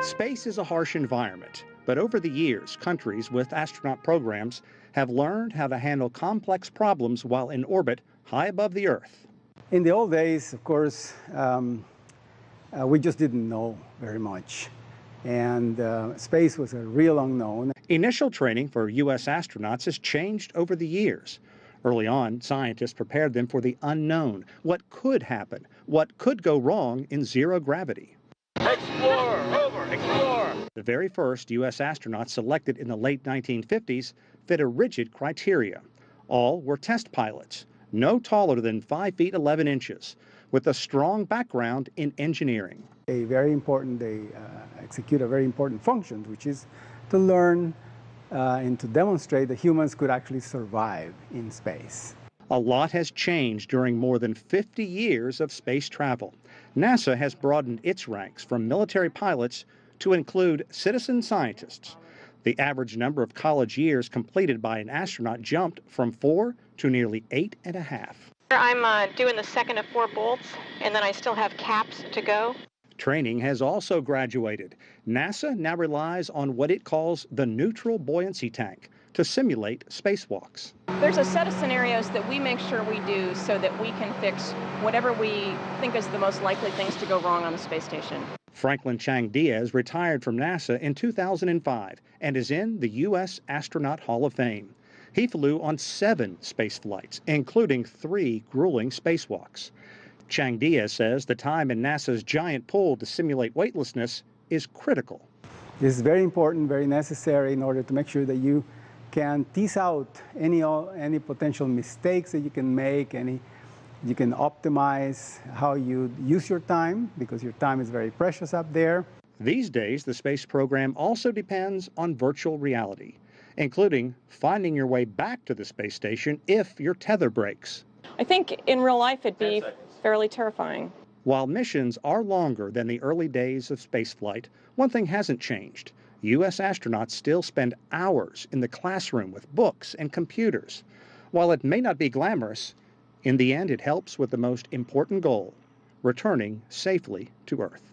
Space is a harsh environment, but over the years, countries with astronaut programs have learned how to handle complex problems while in orbit high above the Earth. In the old days, of course, we just didn't know very much. And space was a real unknown. Initial training for U.S. astronauts has changed over the years. Early on, scientists prepared them for the unknown, what could happen, what could go wrong in zero gravity. Explore, over, explore. The very first U.S. astronauts selected in the late 1950s fit a rigid criteria. All were test pilots, no taller than 5 feet 11 inches, with a strong background in engineering. They execute a very important function, which is to learn and to demonstrate that humans could actually survive in space. A lot has changed during more than 50 years of space travel. NASA has broadened its ranks from military pilots to include citizen scientists. The average number of college years completed by an astronaut jumped from 4 to nearly 8.5. I'm doing the second of 4 bolts, and then I still have caps to go. Training has also graduated. NASA now relies on what it calls the neutral buoyancy tank to simulate spacewalks. There's a set of scenarios that we make sure we do so that we can fix whatever we think is the most likely things to go wrong on the space station. Franklin Chang Diaz retired from NASA in 2005 and is in the U.S. Astronaut Hall of Fame. He flew on 7 space flights, including 3 grueling spacewalks. Chang Diaz says the time in NASA's giant pool to simulate weightlessness is critical. This is very important, very necessary in order to make sure that you can tease out any potential mistakes that you can make, you can optimize how you use your time, because your time is very precious up there. These days, the space program also depends on virtual reality, including finding your way back to the space station if your tether breaks. I think in real life it'd be fairly terrifying. While missions are longer than the early days of spaceflight, one thing hasn't changed. U.S. astronauts still spend hours in the classroom with books and computers. While it may not be glamorous, in the end it helps with the most important goal, returning safely to Earth.